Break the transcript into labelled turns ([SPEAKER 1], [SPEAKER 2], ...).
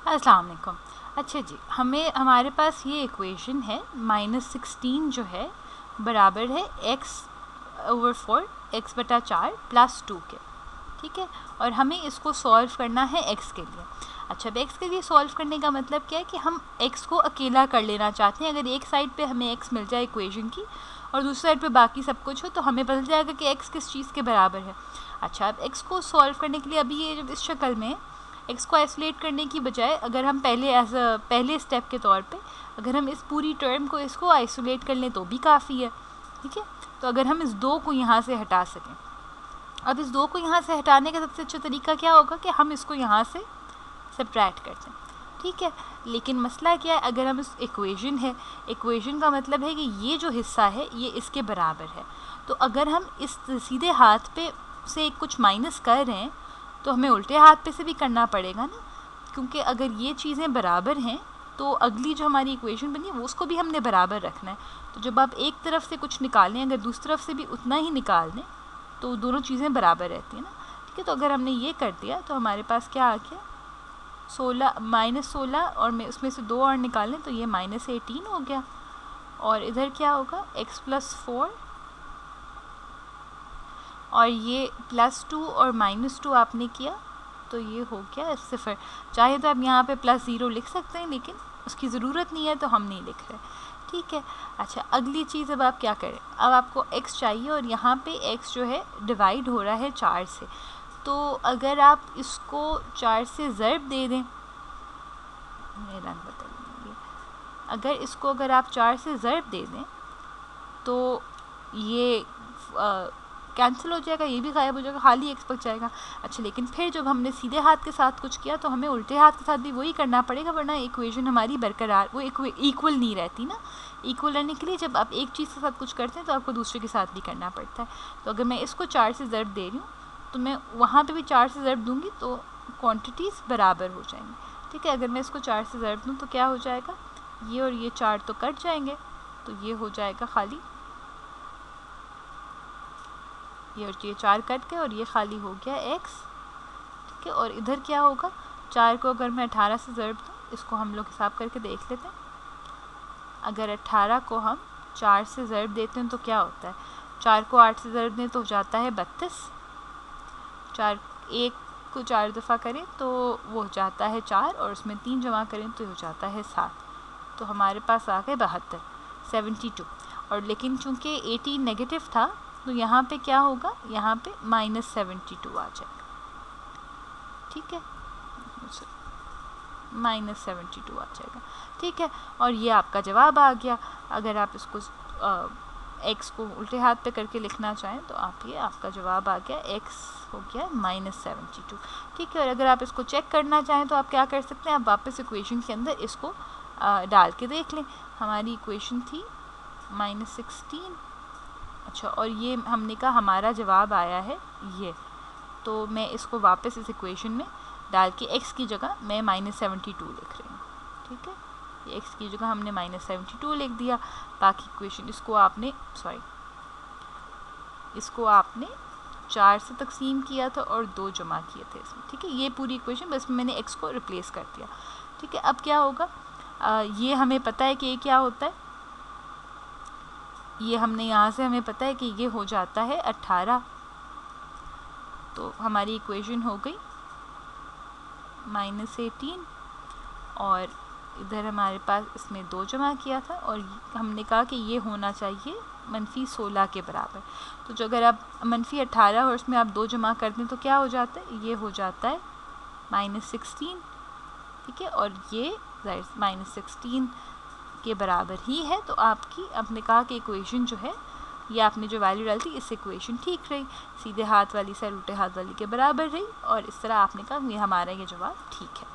[SPEAKER 1] अस्सलाम वालेकुम। अच्छा जी, हमारे पास ये इक्वेशन है -16 जो है बराबर है x/4 x/4 + 2 के, ठीक है। और हमें इसको सॉल्व करना है x के लिए। अच्छा, अब x के लिए सॉल्व करने का मतलब क्या है कि हम x को अकेला कर लेना चाहते हैं। अगर एक साइड पे हमें x मिल जाए इक्वेशन की और दूसरी साइड पे बाकी सब कुछ हो तो हमें पता जाएगा कि x किस चीज़ के बराबर है। अच्छा, अब x को सॉल्व करने के लिए अभी ये जब इस शक्ल में x को आइसोलेट करने की बजाय अगर हम पहले स्टेप के तौर पे अगर हम इस पूरी टर्म को इसको आइसोलेट कर लें तो भी काफ़ी है, ठीक है। तो अगर हम इस 2 को यहाँ से हटा सकें, अब इस 2 को यहाँ से हटाने का सबसे अच्छा तरीका क्या होगा कि हम इसको यहाँ से सब्ट्रैक्ट कर दें, ठीक है। लेकिन मसला क्या है, अगर हम इस इक्वेशन का मतलब है कि ये जो हिस्सा है ये इसके बराबर है, तो अगर हम इस सीधे हाथ पे से कुछ माइनस कर रहे हैं तो हमें उल्टे हाथ पे से भी करना पड़ेगा ना, क्योंकि अगर ये चीज़ें बराबर हैं तो अगली जो हमारी इक्वेशन बनी है वो उसको भी हमने बराबर रखना है। तो जब आप एक तरफ से कुछ निकालें अगर दूसरी तरफ से भी उतना ही निकाल दें तो दोनों चीज़ें बराबर रहती हैं ना, ठीक है। तो अगर हमने ये कर दिया तो हमारे पास क्या आ गया, -16 और मैं उसमें से 2 और निकालें तो ये -18 हो गया। और इधर क्या होगा x+4 और ये +2 और -2 आपने किया तो ये हो गया 0। चाहे तो आप यहाँ पे +0 लिख सकते हैं लेकिन उसकी ज़रूरत नहीं है तो हम नहीं लिख रहे, ठीक है। अच्छा, अगली चीज़ अब आप क्या करें, अब आपको x चाहिए और यहाँ पे x जो है डिवाइड हो रहा है 4 से, तो अगर आप इसको 4 से ज़र्ब दे दें, रंग बदल देंगे, अगर आप 4 से ज़र्ब दे दें तो ये कैंसिल हो जाएगा, ये भी गायब हो जाएगा, खाली x बच जाएगा। अच्छा, लेकिन फिर जब हमने सीधे हाथ के साथ कुछ किया तो हमें उल्टे हाथ के साथ भी वही करना पड़ेगा, वरना इक्वेशन हमारी बरकरार वो इक्वल नहीं रहती ना। इक्वल रहने के लिए जब आप एक चीज़ के साथ कुछ करते हैं तो आपको दूसरे के साथ भी करना पड़ता है। तो अगर मैं इसको 4 से ज़र्ब दे रही हूँ तो मैं वहाँ पर भी 4 से ज़र्ब दूँगी तो क्वान्टिटीज़ बराबर हो जाएंगी, ठीक है। अगर मैं इसको 4 से ज़र्ब दूँ तो क्या हो जाएगा, ये और ये 4 तो कट जाएंगे, तो ये हो जाएगा खाली, ये और ये 4 कट गए और ये खाली हो गया x, ठीक है। और इधर क्या होगा, 4 को अगर मैं 18 से ज़र्ब दूँ, इसको हम लोग हिसाब करके देख लेते हैं। अगर 18 को हम 4 से ज़र्ब देते हैं तो क्या होता है, 4 को 8 से ज़र्ब दें तो हो जाता है 32, 1 को 4 दफ़ा करें तो वो हो जाता है 4 और उसमें 3 जमा करें तो हो जाता है 7, तो हमारे पास आ गए 72। और लेकिन चूँकि 18 नेगेटिव था तो यहाँ पे क्या होगा, यहाँ पे -72 आ जाएगा, ठीक है, -72 आ जाएगा, ठीक है। और ये आपका जवाब आ गया। अगर आप इसको x को उल्टे हाथ पे करके लिखना चाहें तो ये आपका जवाब आ गया, x हो गया -72, ठीक है। और अगर आप इसको चेक करना चाहें तो आप क्या कर सकते हैं, आप वापस इक्वेशन के अंदर इसको डाल के देख लें। हमारी इक्वेशन थी -16, अच्छा, और ये हमने कहा हमारा जवाब आया है ये, तो मैं इसको वापस इस इक्वेशन में डाल के x की जगह मैं -72 लिख रही हूँ, ठीक है। ये x की जगह हमने -72 लिख दिया। बाकी इक्वेशन इसको आपने 4 से तकसीम किया था और 2 जमा किए थे इसमें, ठीक है। ये पूरी इक्वेशन बस मैंने x को रिप्लेस कर दिया, ठीक है। अब क्या होगा, ये हमें पता है कि ये क्या होता है, ये हमने यहाँ से हमें पता है कि ये हो जाता है 18, तो हमारी इक्वेशन हो गई -18 और इधर हमारे पास इसमें 2 जमा किया था और हमने कहा कि ये होना चाहिए -16 के बराबर। तो जो अगर आप -18 और उसमें आप 2 जमा कर दें तो क्या हो जाता है, ये हो जाता है -16, ठीक है। और ये -16 के बराबर ही है, तो आपने कहा कि इक्वेशन जो है ये आपने जो वैल्यू डाली थी इस इक्वेशन ठीक रही, सीधे हाथ वाली साइड उल्टे हाथ वाली के बराबर रही, और इस तरह आपने कहा ये हमारा ये जवाब ठीक है।